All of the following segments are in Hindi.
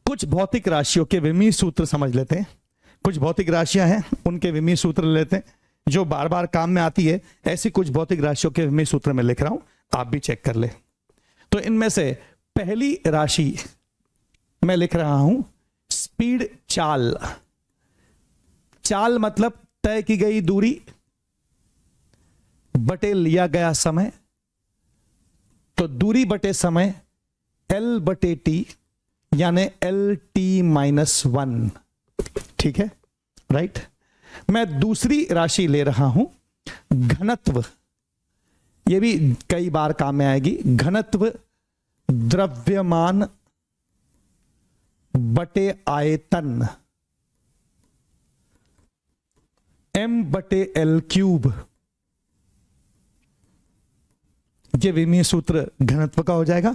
कुछ भौतिक राशियों के विमीय सूत्र समझ लेते हैं। कुछ भौतिक राशियां हैं, उनके विमीय सूत्र लेते हैं जो बार बार काम में आती है। ऐसी कुछ भौतिक राशियों के विमीय सूत्र में लिख रहा हूं, आप भी चेक कर ले। तो इनमें से पहली राशि मैं लिख रहा हूं स्पीड चाल। चाल मतलब तय की गई दूरी बटे लिया गया समय। तो दूरी बटे समय L बटे टी, यानी LT-1। ठीक है, राइट। मैं दूसरी राशि ले रहा हूं घनत्व। यह भी कई बार काम में आएगी। घनत्व द्रव्यमान बटे आयतन M बटे L क्यूब। ये विमीय सूत्र घनत्व का हो जाएगा।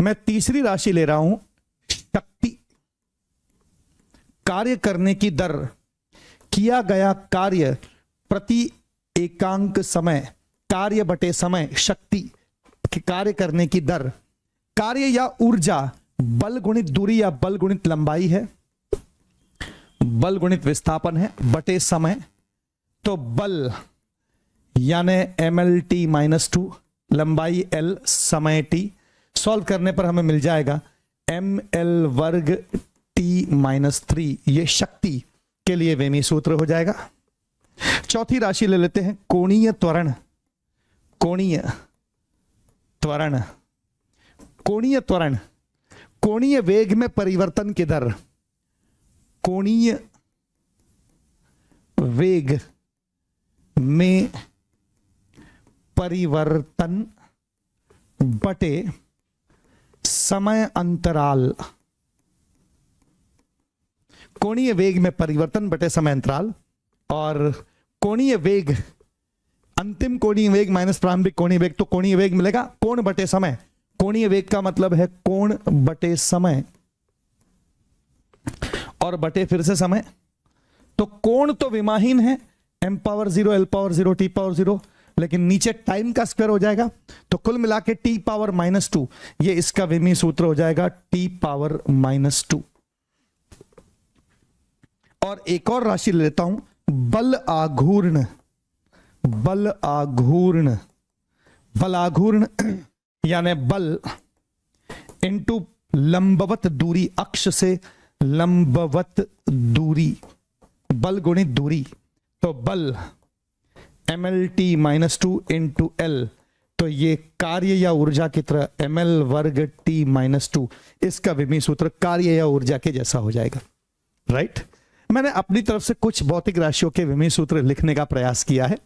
मैं तीसरी राशि ले रहा हूं शक्ति। कार्य करने की दर, किया गया कार्य प्रति एकांक समय, कार्य बटे समय, शक्ति कार्य करने की दर। कार्य या ऊर्जा बल गुणित दूरी या बल गुणित लंबाई है, बल गुणित विस्थापन है, बटे समय। तो बल यानी MLT-2, लंबाई L, समय T। सॉल्व करने पर हमें मिल जाएगा ML वर्ग T-3। ये शक्ति के लिए विमीय सूत्र हो जाएगा। चौथी राशि ले लेते हैं कोणीय त्वरण। कोणीय त्वरण, कोणीय त्वरण, कोणीय वेग में परिवर्तन की दर। कोणीय वेग में परिवर्तन बटे समय अंतराल। कोणीय वेग में परिवर्तन बटे समय अंतराल। और कोणीय वेग, अंतिम कोणीय वेग माइनस प्रारंभिक कोणीय वेग, तो कोणीय वेग मिलेगा कोण बटे समय। कोणीय वेग का मतलब है कोण बटे समय और बटे फिर से समय। तो कोण तो विमाहीन है, m⁻0 l⁻0 t⁻0, लेकिन नीचे टाइम का स्क्वायर हो जाएगा। तो कुल मिला के t⁻⁻2, ये इसका विमीय सूत्र हो जाएगा t⁻⁻2। और एक और राशि ले लेता हूं बल आघूर्ण। बल आघूर्ण, बल आघूर्ण यानी बल इंटू लंबवत दूरी, अक्ष से लंबवत दूरी, बल गुणित दूरी। तो बल MLT-2 इंटू L। तो ये कार्य या ऊर्जा की तरह ML वर्ग T-2, इसका विमीय सूत्र कार्य या ऊर्जा के जैसा हो जाएगा, राइट। मैंने अपनी तरफ से कुछ भौतिक राशियों के विमीय सूत्र लिखने का प्रयास किया है।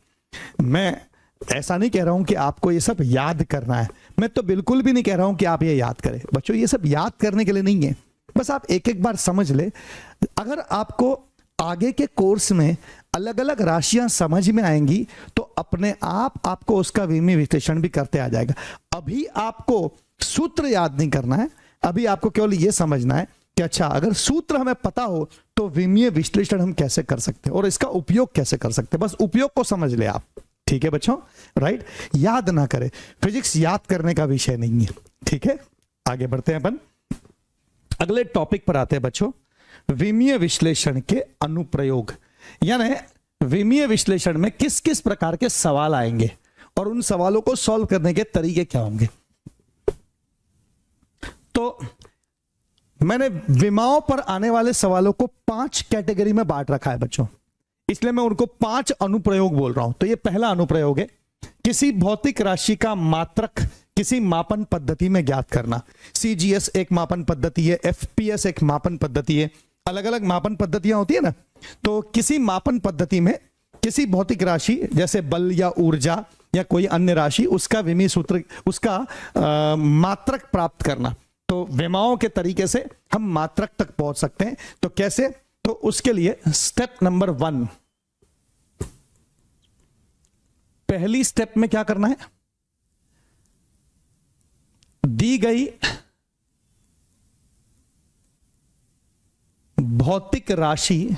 मैं ऐसा नहीं कह रहा हूं कि आपको ये सब याद करना है, मैं तो बिल्कुल भी नहीं कह रहा हूं कि आप ये याद करें। बच्चों, ये सब याद करने के लिए नहीं है, बस आप एक एक बार समझ ले। अगर आपको आगे के कोर्स में अलग अलग राशियां समझ में आएंगी तो अपने आप आपको उसका विमीय विश्लेषण भी करते आ जाएगा। अभी आपको सूत्र याद नहीं करना है, अभी आपको केवल यह समझना है कि अच्छा, अगर सूत्र हमें पता हो तो विमीय विश्लेषण हम कैसे कर सकते हैं और इसका उपयोग कैसे कर सकते हैं। बस उपयोग को समझ ले आप, ठीक है बच्चों, राइट। याद ना करें, फिजिक्स याद करने का विषय नहीं है, ठीक है। आगे बढ़ते हैं अपन, अगले टॉपिक पर आते हैं बच्चों, विमीय विश्लेषण के अनुप्रयोग। यानी विमीय विश्लेषण में किस किस प्रकार के सवाल आएंगे और उन सवालों को सॉल्व करने के तरीके क्या होंगे। तो मैंने विमाओं पर आने वाले सवालों को 5 कैटेगरी में बांट रखा है बच्चों, इसलिए मैं उनको 5 अनुप्रयोग बोल रहा हूं। तो ये पहला अनुप्रयोग है किसी भौतिक राशि का मात्रक किसी मापन पद्धति में ज्ञात करना। CGS एक मापन पद्धति है, FPS एक मापन पद्धति है, अलग अलग मापन पद्धतियां होती है ना। तो किसी मापन पद्धति में किसी भौतिक राशि जैसे बल या ऊर्जा या कोई अन्य राशि, उसका विमीय सूत्र, उसका मात्रक प्राप्त करना। तो विमाओं के तरीके से हम मात्रक तक पहुंच सकते हैं। तो कैसे? तो उसके लिए स्टेप नंबर 1, पहली स्टेप में क्या करना है, दी गई भौतिक राशि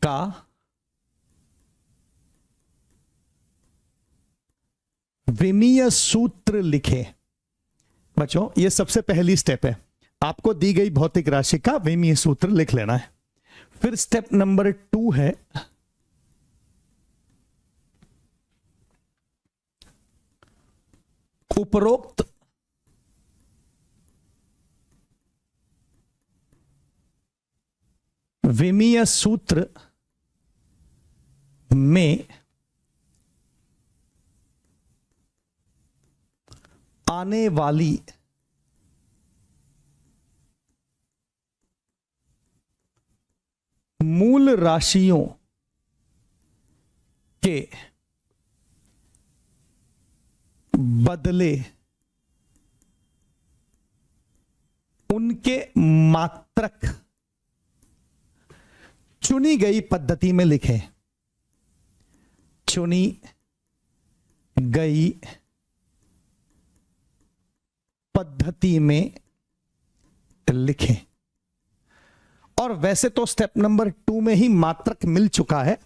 का विमीय सूत्र लिखें। बच्चों ये सबसे पहली स्टेप है, आपको दी गई भौतिक राशि का विमीय सूत्र लिख लेना है। फिर स्टेप नंबर 2 है उपरोक्त विमीय सूत्र में आने वाली मूल राशियों के बदले उनके मात्रक चुनी गई पद्धति में लिखें। चुनी गई पद्धति में लिखें। और वैसे तो स्टेप नंबर 2 में ही मात्रक मिल चुका है,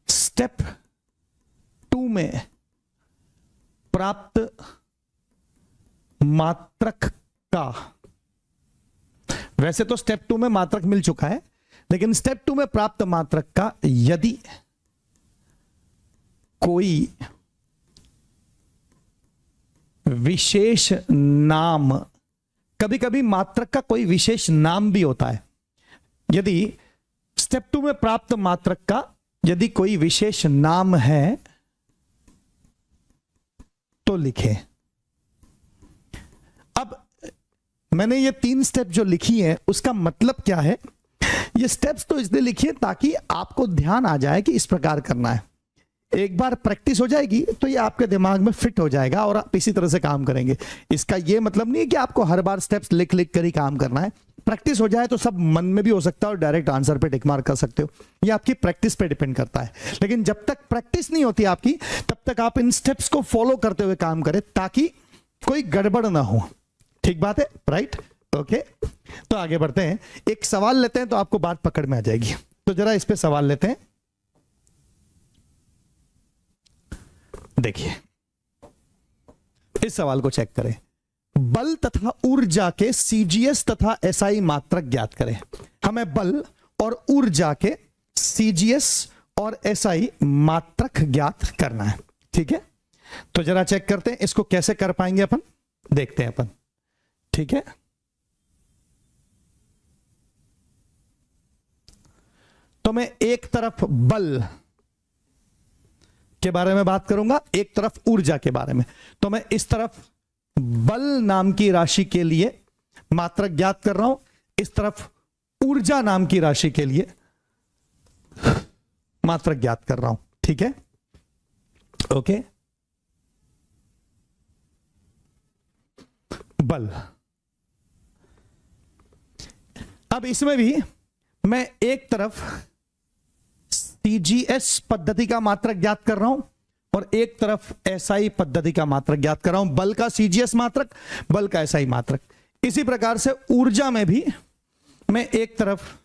स्टेप 2 में प्राप्त मात्रक का, वैसे तो स्टेप 2 में मात्रक मिल चुका है, लेकिन स्टेप 2 में प्राप्त मात्रक का यदि कोई विशेष नाम, कभी कभी मात्रक का कोई विशेष नाम भी होता है, यदि स्टेप 2 में प्राप्त मात्रक का यदि कोई विशेष नाम है तो लिखें। अब मैंने ये 3 स्टेप जो लिखी है उसका मतलब क्या है, ये स्टेप्स तो इसलिए लिखिए ताकि आपको ध्यान आ जाए कि इस प्रकार करना है। एक बार प्रैक्टिस हो जाएगी तो ये आपके दिमाग में फिट हो जाएगा और आप इसी तरह से काम करेंगे। इसका ये मतलब नहीं है कि आपको हर बार स्टेप्स लिख लिख कर ही काम करना है। प्रैक्टिस हो जाए तो सब मन में भी हो सकता है और डायरेक्ट आंसर पे टिक मार्क कर सकते हो। ये आपकी प्रैक्टिस पे डिपेंड करता है। लेकिन जब तक प्रैक्टिस नहीं होती आपकी तब तक आप इन स्टेप्स को फॉलो करते हुए काम करें ताकि कोई गड़बड़ ना हो। ठीक बात है, राइट? ओके, तो आगे बढ़ते हैं। एक सवाल लेते हैं तो आपको बात पकड़ में आ जाएगी। तो जरा इस पे सवाल लेते हैं। देखिए इस सवाल को चेक करें। बल तथा ऊर्जा के सीजीएस तथा एसआई मात्रक ज्ञात करें। हमें बल और ऊर्जा के सीजीएस और एसआई मात्रक ज्ञात करना है। ठीक है, तो जरा चेक करते हैं इसको कैसे कर पाएंगे अपन, देखते हैं अपन। ठीक है, तो मैं एक तरफ बल के बारे में बात करूंगा, एक तरफ ऊर्जा के बारे में। तो मैं इस तरफ बल नाम की राशि के लिए मात्रक ज्ञात कर रहा हूं, इस तरफ ऊर्जा नाम की राशि के लिए मात्रक ज्ञात कर रहा हूं। ठीक है, ओके। बल, अब इसमें भी मैं एक तरफ सीजीएस पद्धति का मात्रक ज्ञात कर रहा हूं और एक तरफ एसआई पद्धति का मात्रक ज्ञात कर रहा हूं। बल का सीजीएस मात्रक, बल का एसआई मात्रक। इसी प्रकार से ऊर्जा में भी मैं एक तरफ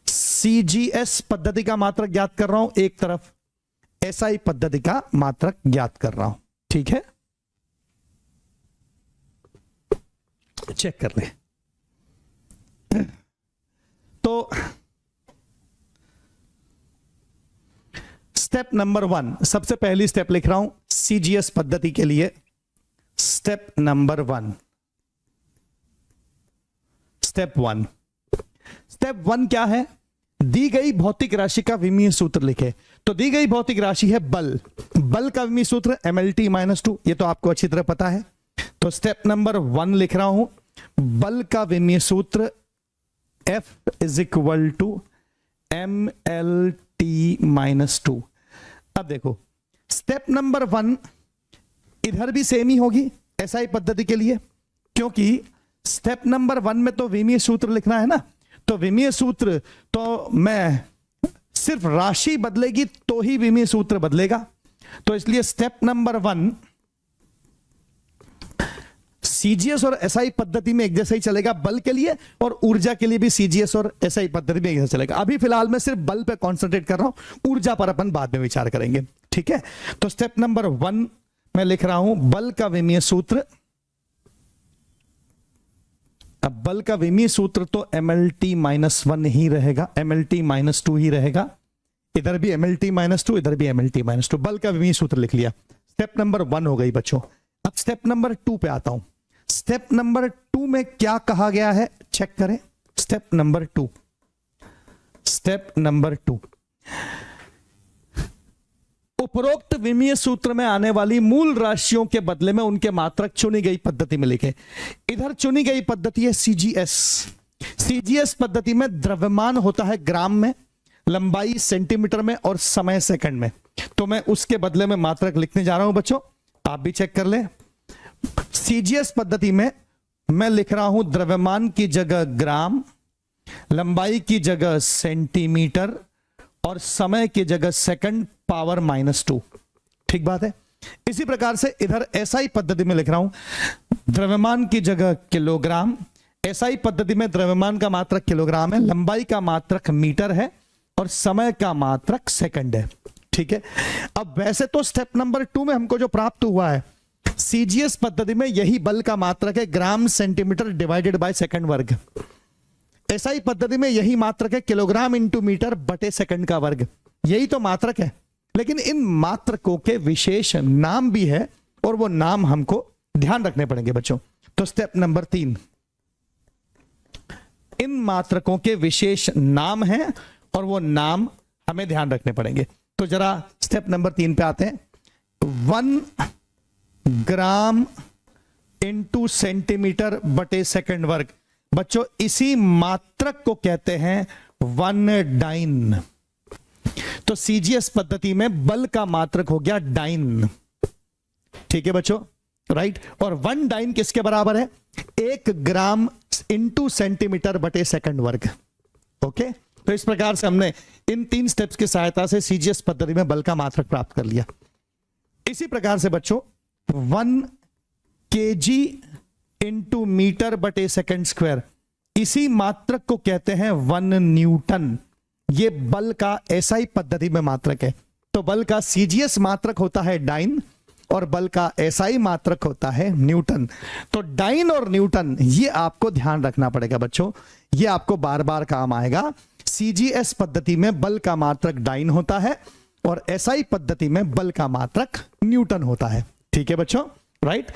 सीजीएस पद्धति का मात्रक ज्ञात कर रहा हूं, एक तरफ एसआई पद्धति का मात्रक ज्ञात कर रहा हूं। ठीक है, चेक कर ले। तो स्टेप नंबर 1, सबसे पहली स्टेप लिख रहा हूं सीजीएस पद्धति के लिए। Step number 1, step 1। स्टेप 1 क्या है? दी गई भौतिक राशि का विमीय सूत्र लिखे। तो दी गई भौतिक राशि है बल। बल का विमीय सूत्र mLT-2, ये तो आपको अच्छी तरह पता है। तो स्टेप नंबर 1 लिख रहा हूं, बल का विमीय सूत्र F = mLT-2। अब देखो स्टेप नंबर 1 इधर भी सेम ही होगी एसआई पद्धति के लिए, क्योंकि स्टेप नंबर 1 में तो विमीय सूत्र लिखना है ना। तो विमीय सूत्र तो मैं सिर्फ राशि बदलेगी तो ही विमीय सूत्र बदलेगा। तो इसलिए स्टेप नंबर 1 सीजीएस और एसआई पद्धति में एक जैसा ही चलेगा बल के लिए, और ऊर्जा के लिए भी सीजीएस और एसआई पद्धति में एक जैसा चलेगा। अभी फिलहाल मैं सिर्फ बल पे कॉन्सेंट्रेट कर रहा हूं, ऊर्जा पर अपन बाद में विचार करेंगे। ठीक है, तो स्टेप नंबर 1 मैं लिख रहा हूं बल का विमीय सूत्र। अब बल का विमीय सूत्र तो MLT -1 ही रहेगा, MLT -2 ही रहेगा। इधर भी MLT -2, इधर भी MLT -2। बल का विमीय सूत्र लिख लिया। स्टेप नंबर 1 हो गई बच्चों। अब स्टेप नंबर 2 पे आता हूं। स्टेप नंबर 2 में क्या कहा गया है चेक करें। स्टेप नंबर 2, स्टेप नंबर 2, उपरोक्त विमीय सूत्र में आने वाली मूल राशियों के बदले में उनके मात्रक चुनी गई पद्धति में लिखे। इधर चुनी गई पद्धति है CGS। CGS पद्धति में द्रव्यमान होता है ग्राम में, लंबाई सेंटीमीटर में और समय सेकंड में। तो मैं उसके बदले में मात्रक लिखने जा रहा हूं बच्चों, आप भी चेक कर ले। CGS पद्धति में मैं लिख रहा हूं द्रव्यमान की जगह ग्राम, लंबाई की जगह सेंटीमीटर और समय की जगह सेकंड पावर -2। ठीक बात है। इसी प्रकार से इधर SI पद्धति में लिख रहा हूं द्रव्यमान की जगह किलोग्राम। SI पद्धति में द्रव्यमान का मात्रक किलोग्राम है, लंबाई का मात्रक मीटर है और समय का मात्रक सेकंड है। ठीक है। अब वैसे तो स्टेप नंबर 2 में हमको जो प्राप्त हुआ है CGS पद्धति में यही बल का मात्रक है gram centimetre divided by second वर्ग। SI पद्धति में यही मात्रक है किलोग्राम इंटू मीटर बटे सेकंड का वर्ग। यही तो मात्रक है, लेकिन इन मात्रकों के विशेष नाम भी है और वो नाम हमको ध्यान रखने पड़ेंगे बच्चों। तो स्टेप नंबर 3, इन मात्रकों के विशेष नाम हैं और वो नाम हमें ध्यान रखने पड़ेंगे। तो जरा स्टेप नंबर 3 पे आते हैं। 1 ग्राम इंटू सेंटीमीटर बटे सेकंड वर्ग। बच्चों इसी मात्रक को कहते हैं 1 डाइन। तो CGS पद्धति में बल का मात्रक हो गया डाइन। ठीक है बच्चों, राइट। और 1 डाइन किसके बराबर है? 1 ग्राम इंटू सेंटीमीटर बटे सेकंड वर्ग। ओके, तो इस प्रकार से हमने इन 3 स्टेप्स की सहायता से CGS पद्धति में बल का मात्रक प्राप्त कर लिया। इसी प्रकार से बच्चों 1 kg इंटू मीटर बटे सेकंड स्क्वायर, इसी मात्रक को कहते हैं 1 न्यूटन। ये बल का SI पद्धति में मात्रक है। तो बल का CGS मात्रक होता है डाइन और बल का SI मात्रक होता है न्यूटन। तो डाइन और न्यूटन ये आपको ध्यान रखना पड़ेगा बच्चों, ये आपको बार बार काम आएगा। CGS पद्धति में बल का मात्रक डाइन होता है और SI पद्धति में बल का मात्रक न्यूटन होता है। ठीक है बच्चों, राइट।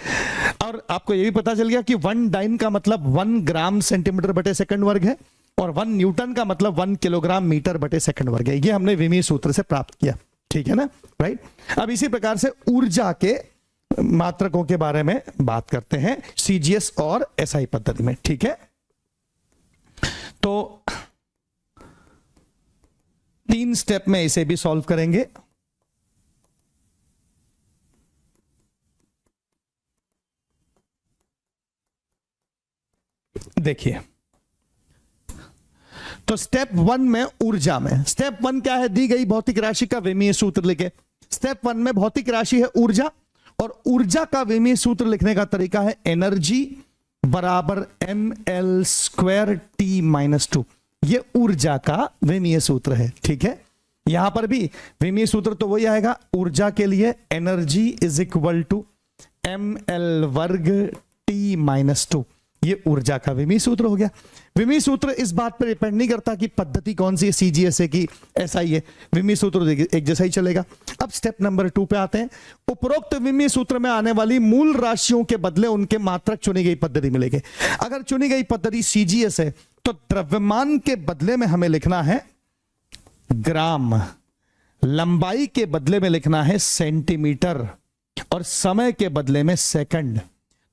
और आपको यह भी पता चल गया कि 1 डाइन का मतलब 1 ग्राम सेंटीमीटर बटे सेकंड वर्ग है और 1 न्यूटन का मतलब 1 किलोग्राम मीटर बटे सेकंड वर्ग है। ये हमने विमीय सूत्र से प्राप्त किया। ठीक है ना, राइट। अब इसी प्रकार से ऊर्जा के मात्रकों के बारे में बात करते हैं CGS और SI पद्धति में। ठीक है, तो 3 स्टेप में इसे भी सॉल्व करेंगे। देखिए, तो स्टेप 1 में ऊर्जा में, स्टेप 1 क्या है? दी गई भौतिक राशि का विमीय सूत्र लिखे। स्टेप 1 में भौतिक राशि है ऊर्जा और ऊर्जा का विमीय सूत्र लिखने का तरीका है एनर्जी बराबर ml² T-2। ये ऊर्जा का विमीय सूत्र है। ठीक है, यहां पर भी विमीय सूत्र तो वही आएगा ऊर्जा के लिए, energy is equal to ml² T-2। ये ऊर्जा का विमीय सूत्र हो गया। विमीय सूत्र इस बात पर डिपेंड नहीं करता कि पद्धति कौन सी है, CGS है कि SI है, विमीय सूत्र एक जैसा ही चलेगा। अब स्टेप नंबर 2 पे आते हैं। उपरोक्त विमीय सूत्र में आने वाली मूल राशियों के बदले उनके मात्रक चुनी गई पद्धति में लिखे। अगर चुनी गई पद्धति CGS है तो द्रव्यमान के बदले में हमें लिखना है ग्राम, लंबाई के बदले में लिखना है सेंटीमीटर और समय के बदले में सेकंड।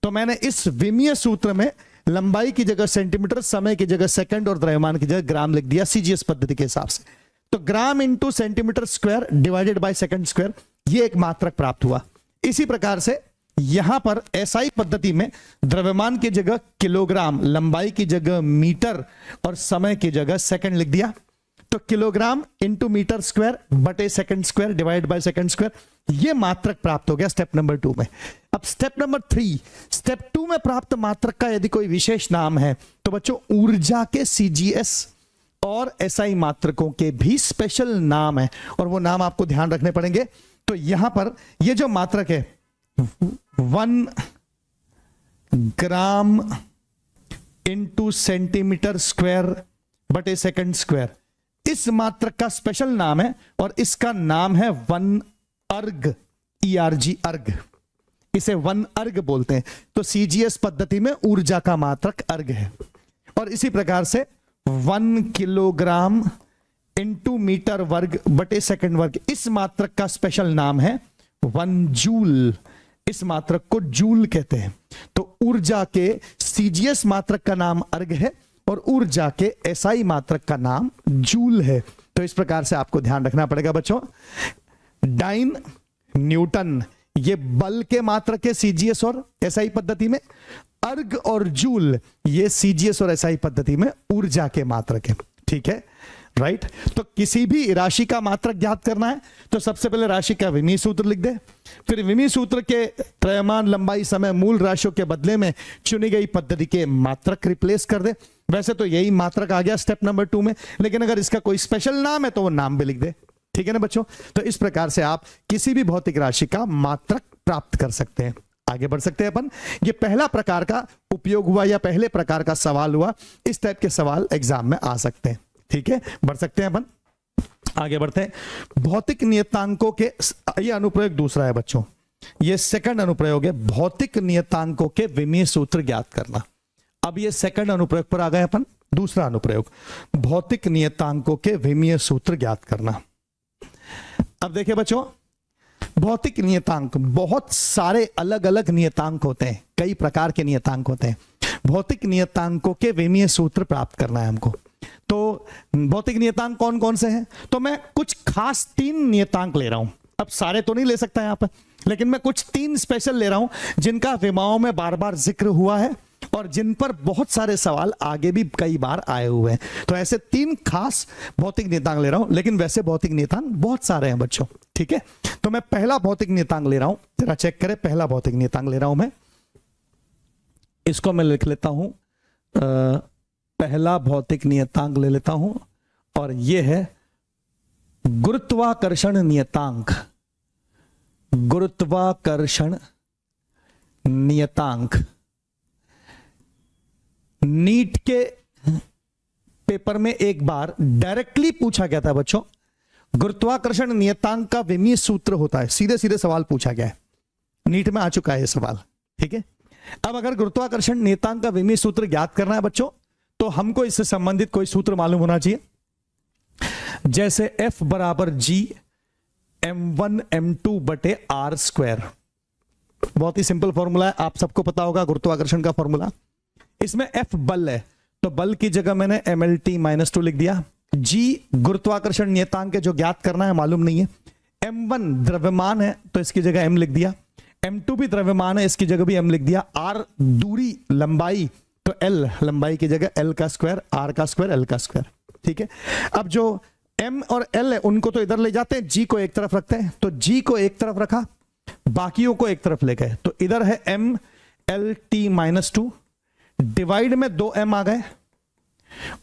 तो मैंने इस विमीय सूत्र में लंबाई की जगह सेंटीमीटर, समय की जगह सेकंड और द्रव्यमान की जगह ग्राम लिख दिया CGS पद्धति के हिसाब से। तो gram into centimetre square divided by second square, ये एक मात्रक प्राप्त हुआ। इसी प्रकार से यहां पर SI पद्धति में द्रव्यमान की जगह किलोग्राम, लंबाई की जगह मीटर और समय की जगह सेकंड लिख दिया। तो किलोग्राम इंटू मीटर स्क्वायर बटे second square divide by second square, ये मात्रक प्राप्त हो गया स्टेप नंबर 2 में। अब स्टेप नंबर 3, स्टेप 2 में प्राप्त मात्रक का यदि कोई विशेष नाम है तो बच्चों ऊर्जा के CGS और एसआई मात्रकों के भी स्पेशल नाम है, और वो नाम आपको ध्यान रखने पड़ेंगे। तो यहां पर ये जो मात्रक है 1 ग्राम इंटू सेंटीमीटर स्क्वायर बटे सेकंड स्क्वायर, इस मात्रक का स्पेशल नाम है और इसका नाम है 1 अर्ग, ERG अर्ग, इसे 1 अर्ग बोलते हैं। तो सीजीएस पद्धति में ऊर्जा का मात्रक अर्ग है। और इसी प्रकार से 1 किलोग्राम इंटू मीटर वर्ग बटे सेकंड वर्ग, इस मात्रक का स्पेशल नाम है 1 जूल, इस मात्रक को जूल कहते हैं। तो ऊर्जा के सीजीएस मात्रक का नाम अर्ग है और ऊर्जा के एसआई मात्रक का नाम जूल है। तो इस प्रकार से आपको ध्यान रखना पड़ेगा बच्चों। डाइन, न्यूटन, ये बल के मात्रक है सीजीएस और एसआई पद्धति में। अर्ग और जूल ये सीजीएस और एसआई पद्धति में ऊर्जा के मात्रक है। ठीक है, राइट। तो किसी भी राशि का मात्रक ज्ञात करना है तो सबसे पहले राशि का विमीय सूत्र लिख दे, फिर विमीय सूत्र के त्रयमान, लंबाई, समय, मूल राशियों के बदले में चुनी गई पद्धति के मात्रक रिप्लेस कर दे। वैसे तो यही मात्रक आ गया स्टेप नंबर 2 में, लेकिन अगर इसका कोई स्पेशल नाम है तो वो नाम भी लिख दे। ठीक है ना बच्चों। तो इस प्रकार से आप किसी भी भौतिक राशि का मात्रक प्राप्त कर सकते हैं। आगे बढ़ सकते हैं अपन। ये पहला प्रकार का उपयोग हुआ या पहले प्रकार का सवाल हुआ। इस टाइप के सवाल एग्जाम में आ सकते हैं। ठीक है, बढ़ सकते हैं अपन, आगे बढ़ते हैं। भौतिक नियतांकों के, ये अनुप्रयोग दूसरा है बच्चों, ये सेकंड अनुप्रयोग है, भौतिक नियतांकों के विमीय सूत्र ज्ञात करना। अब ये सेकंड अनुप्रयोग पर आ गए अपन। दूसरा अनुप्रयोग, भौतिक नियतांकों के विमीय सूत्र ज्ञात करना। अब देखिए बच्चों, भौतिक नियतांक, बहुत सारे अलग अलग नियतांक होते हैं, कई प्रकार के नियतांक होते हैं। भौतिक नियतांकों के विमीय सूत्र प्राप्त करना है हमको। तो भौतिक नियतांक कौन कौन से हैं? तो मैं कुछ खास 3 नियतांक ले रहा हूं। अब सारे तो नहीं ले सकता यहां पर, लेकिन मैं कुछ 3 स्पेशल ले रहा हूं जिनका विमाओं में बार बार जिक्र हुआ है और जिन पर बहुत सारे सवाल आगे भी कई बार आए हुए हैं। तो ऐसे 3 खास भौतिक नियतांक ले रहा हूं, लेकिन वैसे भौतिक नियतांक बहुत सारे हैं बच्चों। ठीक है, तो मैं पहला भौतिक नियतांक ले रहा हूं, जरा चेक करें। पहला भौतिक नियतांक ले रहा हूं मैं, इसको मैं लिख लेता हूं, पहला भौतिक नियतांक ले लेता हूं और यह है गुरुत्वाकर्षण नियतांक। गुरुत्वाकर्षण नियतांक नीट के पेपर में एक बार डायरेक्टली पूछा गया था बच्चों। गुरुत्वाकर्षण नियतांक का विमीय सूत्र होता है, सीधे सीधे सवाल पूछा गया है, नीट में आ चुका है ये सवाल। ठीक है, अब अगर गुरुत्वाकर्षण नियतांक का विमीय सूत्र ज्ञात करना है बच्चों, तो हमको इससे संबंधित कोई सूत्र मालूम होना चाहिए। जैसे F बराबर G m1 m2 बटे r स्क्वायर, बहुत ही सिंपल फॉर्मूला है, आप सबको पता होगा गुरुत्वाकर्षण का फॉर्मूला। इसमें F बल है, तो बल की जगह मैंने mlt-2 लिख दिया। G गुरुत्वाकर्षण नियतांक जो ज्ञात करना है, मालूम नहीं है। m1 द्रव्यमान है, तो इसकी जगह m लिख दिया। m2 भी द्रव्यमान है, इसकी जगह भी m लिख दिया। r दूरी, लंबाई, तो l लंबाई की जगह l का स्क्वायर, r का स्क्वायर, l का स्क्वायर। ठीक है, अब जो m और l है उनको तो इधर ले जाते हैं, g को एक तरफ रखते हैं। तो g को एक तरफ रखा, बाकियों को एक तरफ ले गए, तो इधर है m lt-2, डिवाइड में 2m आ गए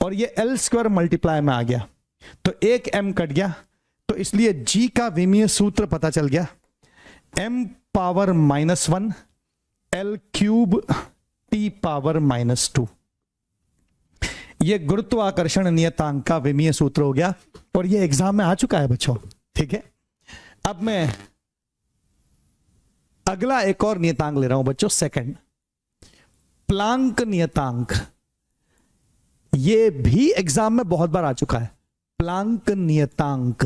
और ये l स्क्वायर मल्टीप्लाई में आ गया, तो एक m कट गया। तो इसलिए g का विमीय सूत्र पता चल गया, m power -1 l cube t power -2। ये गुरुत्वाकर्षण नियतांक का विमीय सूत्र हो गया और ये एग्जाम में आ चुका है बच्चों। ठीक है, अब मैं अगला एक और नियतांक ले रहा हूं बच्चों, सेकंड, प्लांक नियतांक। ये भी एग्जाम में बहुत बार आ चुका है, प्लांक नियतांक।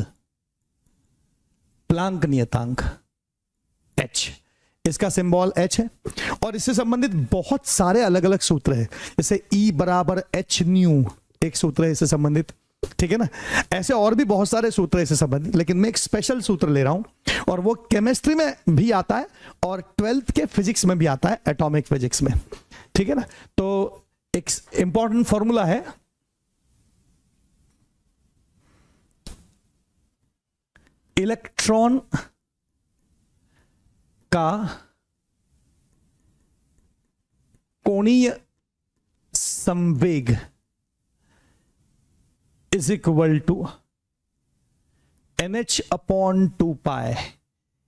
प्लांक नियतांक H, इसका सिंबल H है और इससे संबंधित बहुत सारे अलग अलग सूत्र है। जैसे E बराबर h न्यू एक सूत्र है इससे संबंधित। ठीक है ना, ऐसे और भी बहुत सारे सूत्र है इससे संबंधित, लेकिन मैं एक स्पेशल सूत्र ले रहा हूं और वो केमिस्ट्री में भी आता है और 12th के फिजिक्स में भी आता है, एटॉमिक फिजिक्स में। ठीक है ना, तो एक इंपॉर्टेंट फॉर्मूला है, इलेक्ट्रॉन का कोणीय संवेग is equal to NH upon 2π।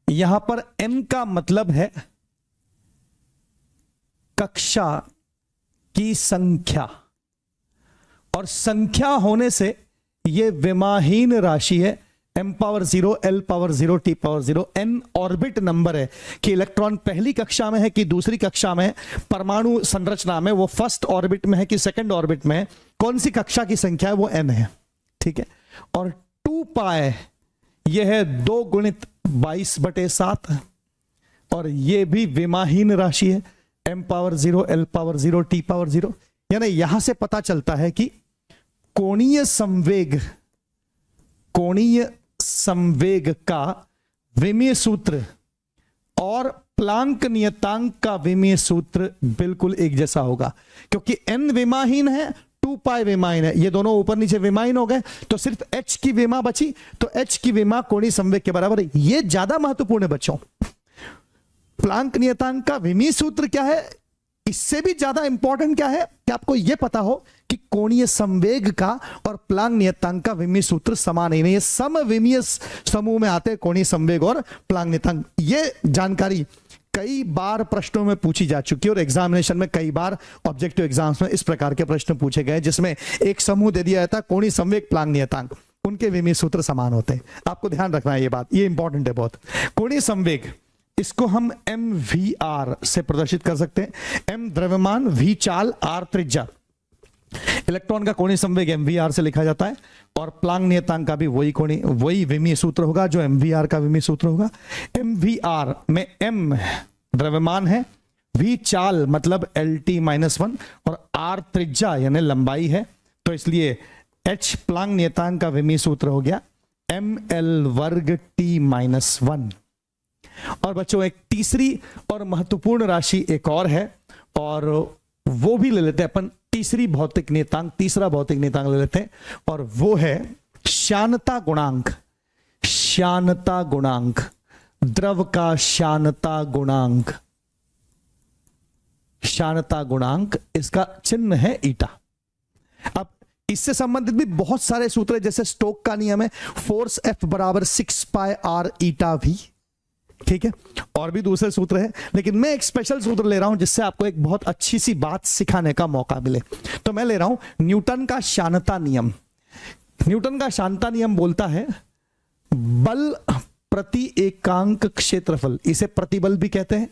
यहां पर n का मतलब है कक्षा की संख्या, और संख्या होने से यह विमाहीन राशि है। m power 0, l power 0, t power 0, n orbit number है कि इलेक्ट्रॉन पहली कक्षा में है कि दूसरी कक्षा में है, परमाणु संरचना में वो फर्स्ट ऑर्बिट में है कि सेकंड ऑर्बिट में है, कौन सी कक्षा की संख्या है वो n है, ठीक है। और 2π यह है 2 गुणित 22/7, और यह भी विमाहीन राशि है, m power 0, l power 0, t power 0। यानी यहां से पता चलता है कि कोणीय संवेग का विमीय सूत्र और प्लांक नियतांक का विमीय सूत्र बिल्कुल एक जैसा होगा, क्योंकि n विमाहीन है, 2π विमाहीन है, ये दोनों ऊपर नीचे विमाहीन हो गए, तो सिर्फ h की विमा बची, तो h की विमा कोणीय संवेग के बराबर है। ये ज्यादा महत्वपूर्ण है बच्चों। प्लांक नियतांक का विमीय सूत्र क्या है, इससे भी ज्यादा इंपॉर्टेंट क्या है कि आपको यह पता हो कि कोणीय संवेग का और प्लांक नियतांक का विमीय सूत्र समान ही नहीं है, समविमीय समूह में आते हैं कोणीय संवेग और प्लांक नियतांक। ये जानकारी कई बार प्रश्नों में पूछी जा चुकी है, और एग्जामिनेशन में कई बार ऑब्जेक्टिव एग्जाम्स में इस प्रकार के प्रश्न पूछे गए, जिसमें एक समूह दे दिया जाता है कोणीय संवेग प्लांक नियतांक, उनके विमीय सूत्र समान होते हैं। आपको ध्यान रखना है ये बात, ये इंपॉर्टेंट है बहुत। कोणीय संवेग इसको हम mvr से प्रदर्शित कर सकते हैं। m द्रव्यमान, v चाल, r त्रिज्या। इलेक्ट्रॉन का कोणीय संवेग mvr से लिखा जाता है, और प्लांक नियतांक का भी वही विमीय सूत्र होगा जो mvr का विमीय सूत्र होगा। mvr में m द्रव्यमान है, v चाल मतलब LT-1, और r त्रिज्या यानी लंबाई है, तो इसलिए h प्लांक नियतांक का विमीय सूत्र हो गया ml वर्ग T-1। और बच्चों एक तीसरी और महत्वपूर्ण राशि एक और है, और वो भी ले लेते हैं अपन, तीसरा भौतिक नियतांक ले लेते हैं, और वो है श्यानता गुणांक। श्यानता गुणांक, द्रव का श्यानता गुणांक, श्यानता गुणांक, इसका चिन्ह है ईटा। अब इससे संबंधित भी बहुत सारे सूत्र है, जैसे स्टोक का नियम है, फोर्स F बराबर 6πr ईटा भी, ठीक है, और भी दूसरे सूत्र है, लेकिन मैं एक स्पेशल सूत्र ले रहा हूं जिससे आपको एक बहुत अच्छी सी बात सिखाने का मौका मिले। तो मैं ले रहा हूं न्यूटन का श्यानता नियम। न्यूटन का श्यानता नियम बोलता है बल प्रति एकांक क्षेत्रफल, इसे प्रतिबल भी कहते हैं,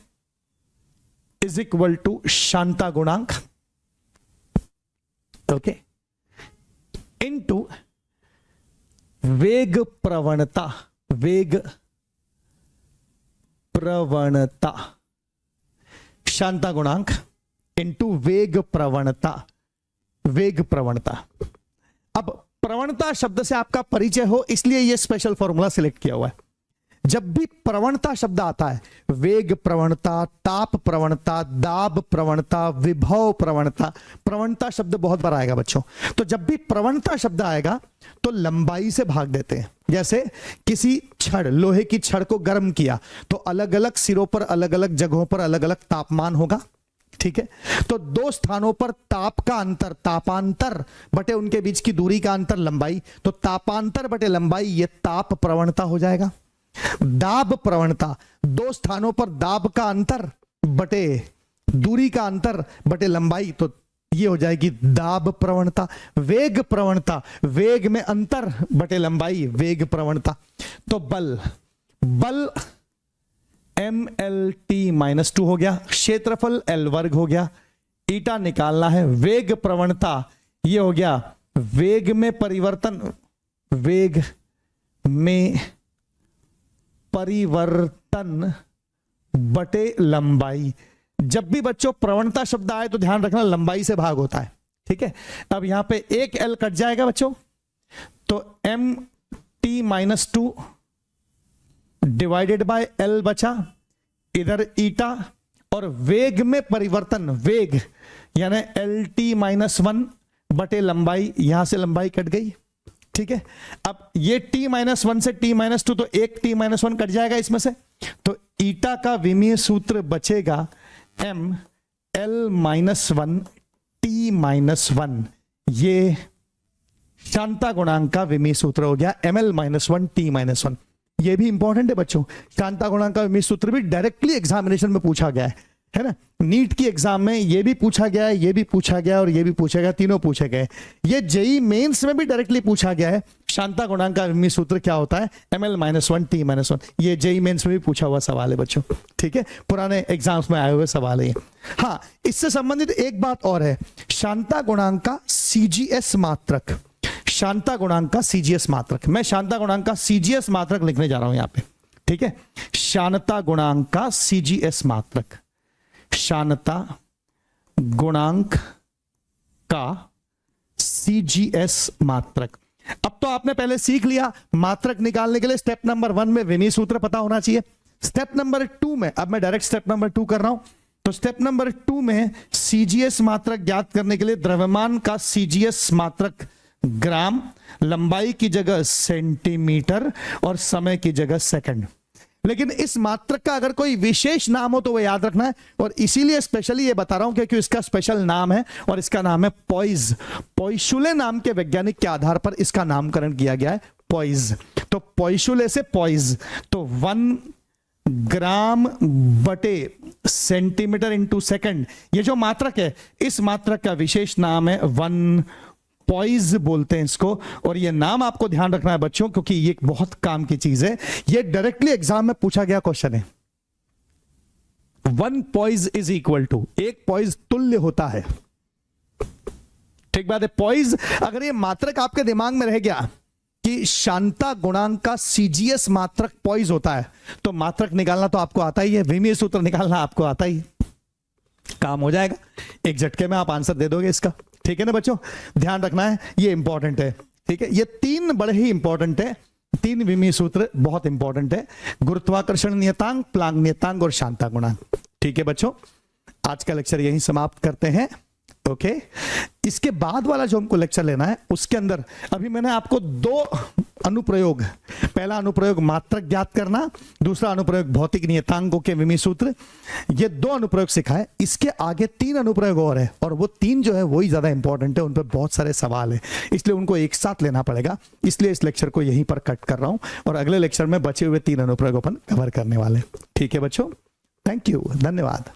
इज इक्वल टू श्यानता गुणांक, ओके, इनटू वेग प्रवणता। वेग प्रवणता, श्यानता गुणांक इंटू वेग प्रवणता। वेग प्रवणता, अब प्रवणता शब्द से आपका परिचय हो इसलिए यह स्पेशल फॉर्मूला सिलेक्ट किया हुआ है। जब भी प्रवणता शब्द आता है, वेग प्रवणता, ताप प्रवणता, दाब प्रवणता, विभव प्रवणता, प्रवणता शब्द बहुत बार आएगा बच्चों। तो जब भी प्रवणता शब्द आएगा तो लंबाई से भाग देते हैं। जैसे किसी छड़, लोहे की छड़ को गर्म किया तो अलग अलग सिरों पर, अलग अलग जगहों पर अलग अलग तापमान होगा, ठीक है। तो दो स्थानों पर ताप का अंतर, तापांतर बटे उनके बीच की दूरी का अंतर, लंबाई, तो तापांतर बटे लंबाई, यह ताप प्रवणता हो जाएगा। दाब प्रवणता, दो स्थानों पर दाब का अंतर बटे दूरी का अंतर बटे लंबाई, तो ये हो जाएगी दाब प्रवणता। वेग प्रवणता, वेग में अंतर बटे लंबाई, वेग प्रवणता। तो बल mLT-2 हो गया, क्षेत्रफल L वर्ग हो गया, ईटा निकालना है। वेग प्रवणता ये हो गया वेग में परिवर्तन, वेग में परिवर्तन बटे लंबाई। जब भी बच्चों प्रवणता शब्द आए तो ध्यान रखना लंबाई से भाग होता है, ठीक है। अब यहां पे एक L कट जाएगा बच्चों, तो MT-2 डिवाइडेड बाय L बचा, इधर ईटा, और वेग में परिवर्तन, वेग यानी LT-1 बटे लंबाई, यहां से लंबाई कट गई, ठीक है। अब ये T-1 से T-2, तो एक T-1 कट जाएगा इसमें से, तो ईटा का विमीय सूत्र बचेगा ML-1 T-1, ये शांता गुणांक का विमीय सूत्र हो गया ml-1 t-1। ये भी इंपॉर्टेंट है बच्चों, शांता गुणांक का विमीय सूत्र भी डायरेक्टली एग्जामिनेशन में पूछा गया है ना। नीट की एग्जाम में ये भी पूछा गया है, ये भी पूछा गया और ये भी पूछा गया, तीनों पूछे गए। ये जेई मेंस में भी डायरेक्टली पूछा गया है, शांता गुणांक का विमीय सूत्र क्या होता है, ml-1 t-1। ये जेई मेंस में भी पूछा हुआ सवाल है बच्चों, ठीक है, पुराने एग्जाम्स में आए हुए सवाल है। हाँ, इससे संबंधित एक बात और है, शांता गुणांक का सीजीएस मात्रक, शांता गुणांक का सीजीएस मात्रक। मैं शांता गुणांक का सीजीएस मात्रक लिखने जा रहा हूं यहां पे, ठीक है। शांता गुणांक का सीजीएस मात्रक, शांता गुणांक का सीजीएस मात्रक। अब तो आपने पहले सीख लिया, मात्रक निकालने के लिए स्टेप नंबर 1 में विमीय सूत्र पता होना चाहिए। स्टेप नंबर 2 में, अब मैं डायरेक्ट स्टेप नंबर 2 कर रहा हूं, तो स्टेप नंबर 2 में सीजीएस मात्रक ज्ञात करने के लिए द्रव्यमान का सीजीएस मात्रक ग्राम, लंबाई की जगह सेंटीमीटर और समय की जगह सेकंड। लेकिन इस मात्रक का अगर कोई विशेष नाम हो तो वो याद रखना है, और इसीलिए स्पेशली ये बता रहा हूं क्योंकि इसका स्पेशल नाम है और इसका नाम है पॉइज। पॉइशुले नाम के वैज्ञानिक के आधार पर इसका नामकरण किया गया है पॉइज। तो पॉइशुले से पॉइज, तो 1 ग्राम बटे सेंटीमीटर इंटू सेकंड, ये जो मात्रक है इस मात्रक का विशेष नाम है 1 पॉइज बोलते हैं इसको। और ये नाम आपको ध्यान रखना है बच्चों, क्योंकि ये बहुत काम की चीज है, ये डायरेक्टली एग्जाम में पूछा गया क्वेश्चन है। 1 पॉइज इज इक्वल टू, एक पॉइज तुल्य होता है, ठीक बात है। पॉइज, अगर ये मात्रक आपके दिमाग में रह गया कि शांता गुणांक का सीजीएस मात्रक पॉइज होता है, तो मात्रक निकालना तो आपको आता ही है, विमीय सूत्र निकालना आपको आता ही, काम हो जाएगा, एक झटके में आप आंसर दे दोगे इसका, ठीक है ना बच्चों। ध्यान रखना है, ये इंपॉर्टेंट है, ठीक है। ये 3 बड़े ही इंपॉर्टेंट है, 3 विमीय सूत्र बहुत इंपॉर्टेंट है, गुरुत्वाकर्षण नियतांक, प्लांक नियतांक और शांता गुणांक, ठीक है बच्चों। आज का लेक्चर यहीं समाप्त करते हैं, ओके। इसके बाद वाला जो हमको लेक्चर लेना है उसके अंदर अभी मैंने आपको 2 अनुप्रयोग, पहला अनुप्रयोग मात्रक ज्ञात करना, दूसरा अनुप्रयोग भौतिक नियतांकों के विमीय सूत्र, ये 2 अनुप्रयोग सिखाए। इसके आगे 3 अनुप्रयोग और है, और वो 3 जो है वही ज्यादा इंपॉर्टेंट है, उन पर बहुत सारे सवाल है, इसलिए उनको एक साथ लेना पड़ेगा। इसलिए इस लेक्चर को यहीं पर कट कर रहा हूं और अगले लेक्चर में बचे हुए 3 अनुप्रयोग अपन कवर करने वाले, ठीक है बच्चों। थैंक यू, धन्यवाद।